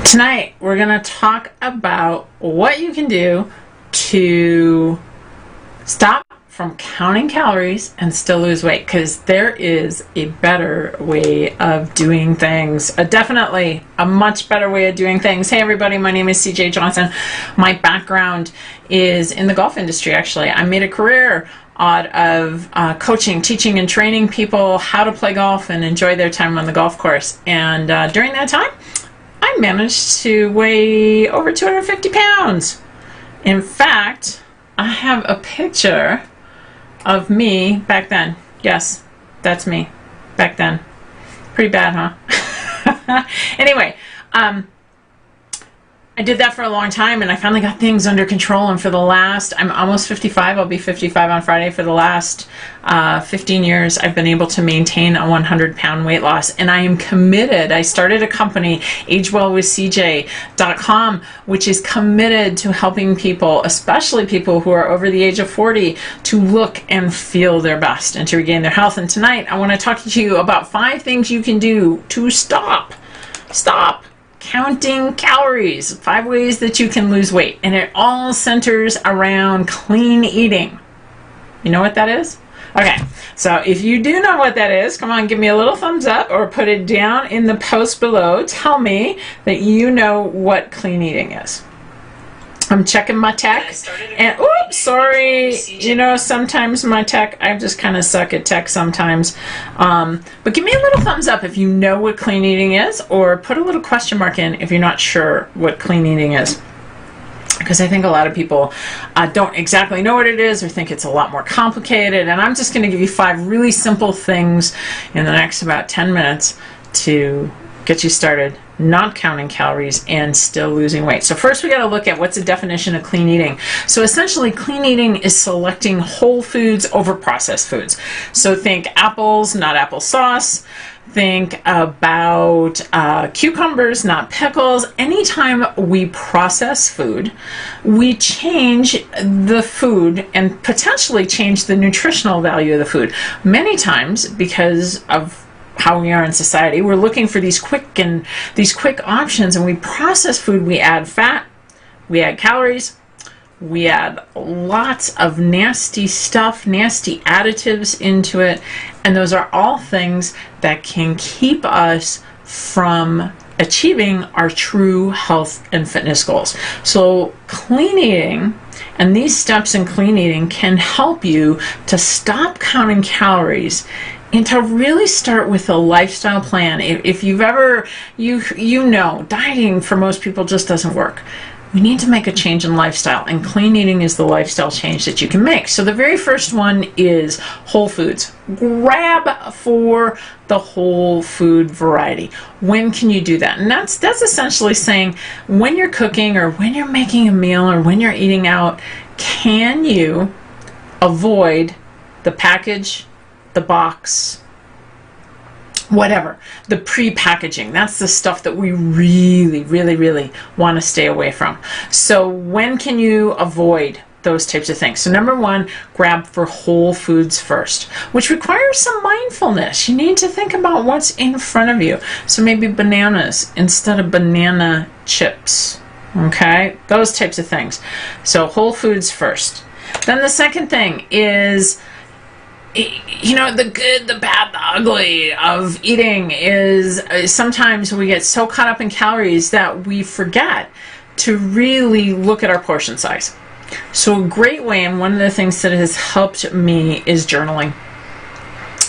Tonight, we're going to talk about what you can do to stop from counting calories and still lose weight, because there is a better way of doing things. Definitely a much better way of doing things. Hey everybody, my name is CJ Johnson. My background is in the golf industry, actually. I made a career out of coaching, teaching, and training people how to play golf and enjoy their time on the golf course. And during that time, I managed to weigh over 250 pounds. In fact, I have a picture of me back then. Yes, that's me back then. Pretty bad, huh? Anyway, I did that for a long time, and I finally got things under control. And for the last, I'm almost 55. I'll be 55 on Friday. For the last 15 years, I've been able to maintain a 100-pound weight loss. And I am committed. I started a company, agewellwithcj.com, which is committed to helping people, especially people who are over the age of 40, to look and feel their best and to regain their health. And tonight, I want to talk to you about 5 things you can do to stop counting calories. 5 ways that you can lose weight. And it all centers around clean eating. You know what that is? Okay, so if you do know what that is, come on, give me a little thumbs up or put it down in the post below. Tell me that you know what clean eating is. I'm checking my tech, and oops, sorry, you know, sometimes my tech, I just kind of suck at tech sometimes, but give me a little thumbs up if you know what clean eating is, or put a little question mark in if you're not sure what clean eating is, because I think a lot of people don't exactly know what it is or think it's a lot more complicated. And I'm just going to give you 5 really simple things in the next about 10 minutes to get you started not counting calories and still losing weight. So first we got to look at what's the definition of clean eating. So essentially clean eating is selecting whole foods over processed foods. So think apples, not applesauce. Think about cucumbers, not pickles. Anytime we process food, we change the food and potentially change the nutritional value of the food. Many times, because of how we are in society, we're looking for these quick options, and we process food. We add fat, we add calories, we add lots of nasty stuff, nasty additives into it, and those are all things that can keep us from achieving our true health and fitness goals. So clean eating and these steps in clean eating can help you to stop counting calories and to really start with a lifestyle plan. If you've ever, you know, dieting for most people just doesn't work. We need to make a change in lifestyle, and clean eating is the lifestyle change that you can make. So the very first one is whole foods. Grab for the whole food variety. When can you do that? And that's essentially saying when you're cooking or when you're making a meal or when you're eating out, can you avoid the package, the box, whatever, the pre-packaging? That's the stuff that we really want to stay away from. So when can you avoid those types of things? So number 1, grab for whole foods first, which requires some mindfulness. You need to think about what's in front of you. So maybe bananas instead of banana chips. Okay, those types of things. So whole foods first. Then the second thing is, you know, the good, the bad, the ugly of eating is sometimes we get so caught up in calories that we forget to really look at our portion size. So a great way, and one of the things that has helped me, is journaling.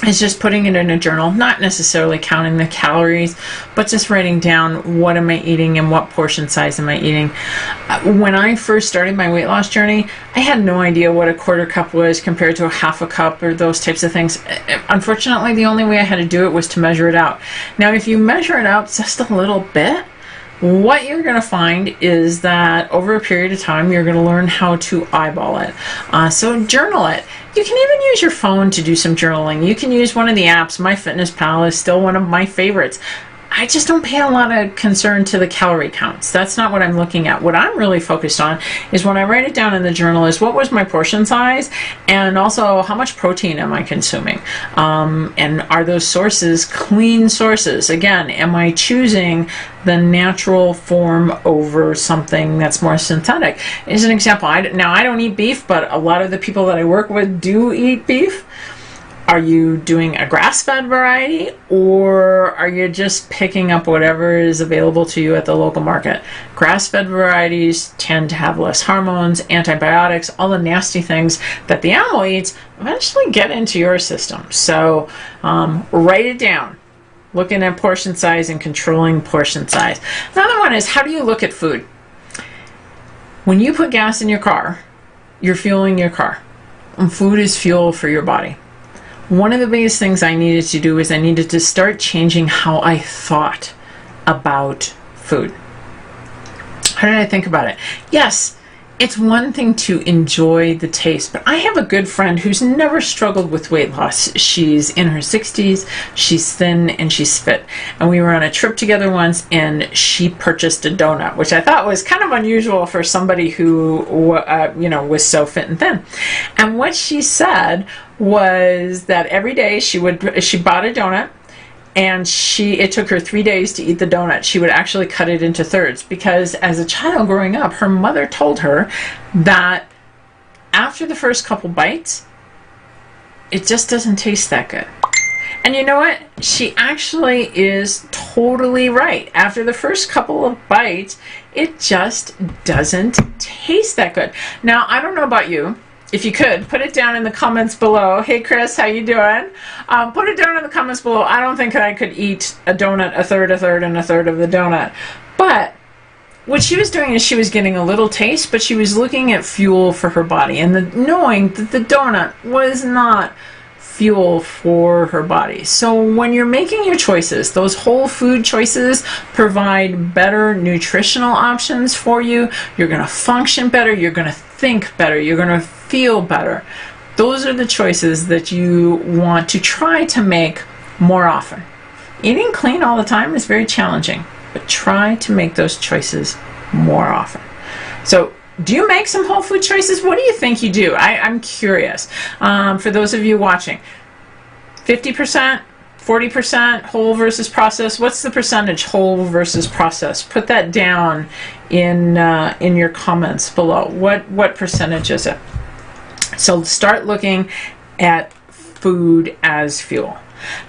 It's just putting it in a journal, not necessarily counting the calories, but just writing down what am I eating and what portion size am I eating. When I first started my weight loss journey, I had no idea what a quarter cup was compared to a half a cup or those types of things. Unfortunately, the only way I had to do it was to measure it out. Now, if you measure it out just a little bit, what you're going to find is that over a period of time, you're going to learn how to eyeball it. So journal it. You can even use your phone to do some journaling. You can use one of the apps. MyFitnessPal is still one of my favorites. I just don't pay a lot of concern to the calorie counts. That's not what I'm looking at. What I'm really focused on is when I write it down in the journal is what was my portion size, and also how much protein am I consuming, and are those sources clean sources? Again, am I choosing the natural form over something that's more synthetic? As an example, now I don't eat beef, but a lot of the people that I work with do eat beef. Are you doing a grass-fed variety, or are you just picking up whatever is available to you at the local market? Grass-fed varieties tend to have less hormones, antibiotics, all the nasty things that the animal eats eventually get into your system. So write it down. Looking at portion size and controlling portion size. Another one is, how do you look at food? When you put gas in your car, you're fueling your car. And food is fuel for your body. One of the biggest things I needed to do is I needed to start changing how I thought about food. How did I think about it? Yes, it's one thing to enjoy the taste, but I have a good friend who's never struggled with weight loss. She's in her 60s, she's thin, and she's fit. And we were on a trip together once, and she purchased a donut, which I thought was kind of unusual for somebody who was so fit and thin. And what she said was that every day she bought a donut, and it took her 3 days to eat the donut. She would actually cut it into thirds, because as a child growing up, her mother told her that after the first couple bites, it just doesn't taste that good. And you know what? She actually is totally right. After the first couple of bites, it just doesn't taste that good. Now, I don't know about you. If you could, put it down in the comments below. Hey, Chris, how you doing? Put it down in the comments below. I don't think I could eat a donut, a third, and a third of the donut. But what she was doing is she was getting a little taste, but she was looking at fuel for her body, and knowing that the donut was not fuel for her body. So when you're making your choices, those whole food choices provide better nutritional options for you. You're going to function better. You're going to think better. You're going to feel better. Those are the choices that you want to try to make more often. Eating clean all the time is very challenging, but try to make those choices more often. So, do you make some whole food choices? What do you think you do? I'm curious. For those of you watching, 50%, 40% whole versus processed. What's the percentage whole versus processed? Put that down in your comments below. What percentage is it? So start looking at food as fuel.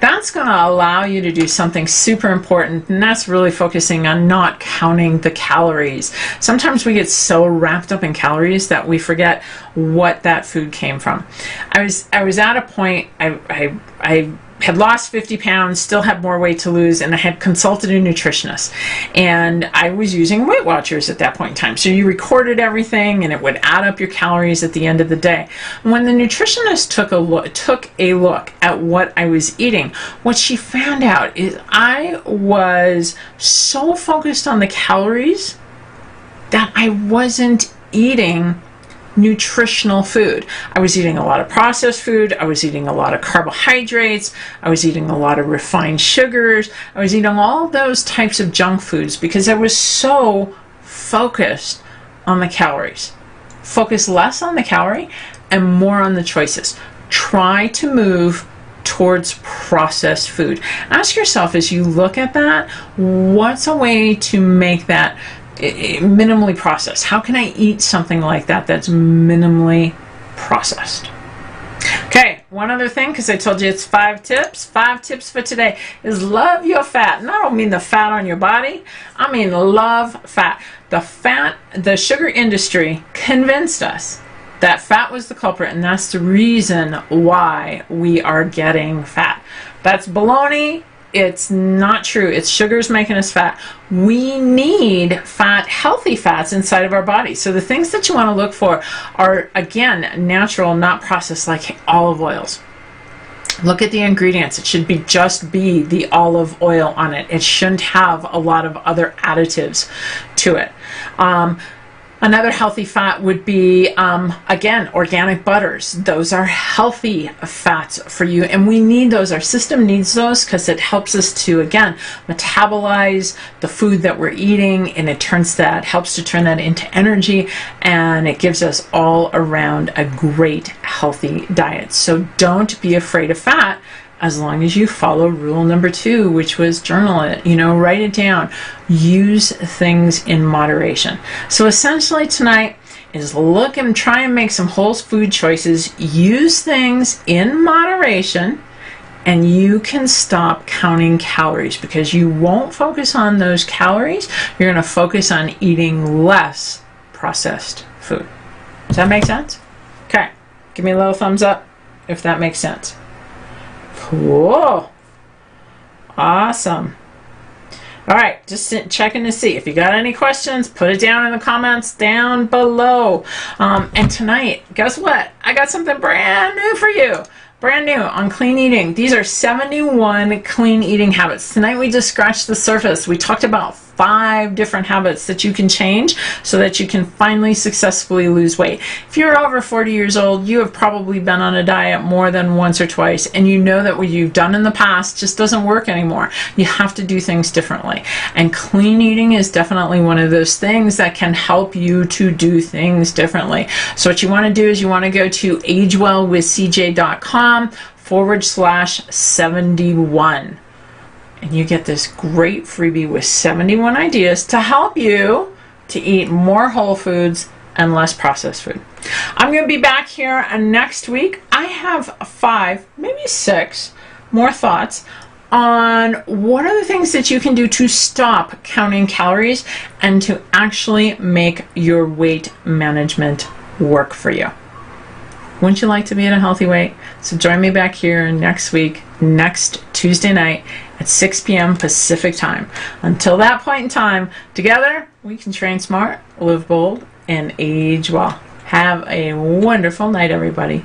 That's going to allow you to do something super important, and that's really focusing on not counting the calories. Sometimes we get so wrapped up in calories that we forget what that food came from. I was at a point, I had lost 50 pounds, still had more weight to lose, and I had consulted a nutritionist. And I was using Weight Watchers at that point in time. So you recorded everything, and it would add up your calories at the end of the day. When the nutritionist took a look at what I was eating, what she found out is I was so focused on the calories that I wasn't eating nutritional food. I was eating a lot of processed food. I was eating a lot of carbohydrates. I was eating a lot of refined sugars. I was eating all those types of junk foods because I was so focused on the calories. Focus less on the calorie and more on the choices. Try to move towards processed food. Ask yourself as you look at that, what's a way to make that minimally processed? How can I eat something like that that's minimally processed? Okay, one other thing, because I told you it's 5 tips. 5 tips for today is love your fat. And I don't mean the fat on your body. I mean love fat. The sugar industry convinced us that fat was the culprit, and that's the reason why we are getting fat. That's baloney. It's not true. It's sugars making us fat. We need fat, healthy fats inside of our body. So the things that you want to look for are, again, natural, not processed, like olive oils. Look at the ingredients. It should just be the olive oil on it. It shouldn't have a lot of other additives to it. Another healthy fat would be, again, organic butters. Those are healthy fats for you, and we need those. Our system needs those because it helps us to, again, metabolize the food that we're eating, and it helps to turn that into energy, and it gives us all around a great healthy diet. So don't be afraid of fat, as long as you follow rule number 2, which was journal it, write it down. Use things in moderation. So essentially tonight is look and try and make some whole food choices. Use things in moderation, and you can stop counting calories because you won't focus on those calories. You're going to focus on eating less processed food. Does that make sense? Okay. Give me a little thumbs up if that makes sense. Cool. Awesome. All right, just checking to see if you got any questions. Put it down in the comments down below. And tonight, guess what? I got something brand new for you. Brand new on clean eating. These are 71 clean eating habits. Tonight we just scratched the surface. We talked about 5 different habits that you can change so that you can finally successfully lose weight. If you're over 40 years old, you have probably been on a diet more than once or twice, and you know that what you've done in the past just doesn't work anymore. You have to do things differently. And clean eating is definitely one of those things that can help you to do things differently. So what you want to do is you want to go to agewellwithcj.com/71. And you get this great freebie with 71 ideas to help you to eat more whole foods and less processed food. I'm going to be back here next week. I have 5, maybe 6 more thoughts on what are the things that you can do to stop counting calories and to actually make your weight management work for you. Wouldn't you like to be at a healthy weight? So join me back here next week, next Tuesday night at 6 p.m. Pacific time. Until that point in time, together we can train smart, live bold, and age well. Have a wonderful night, everybody.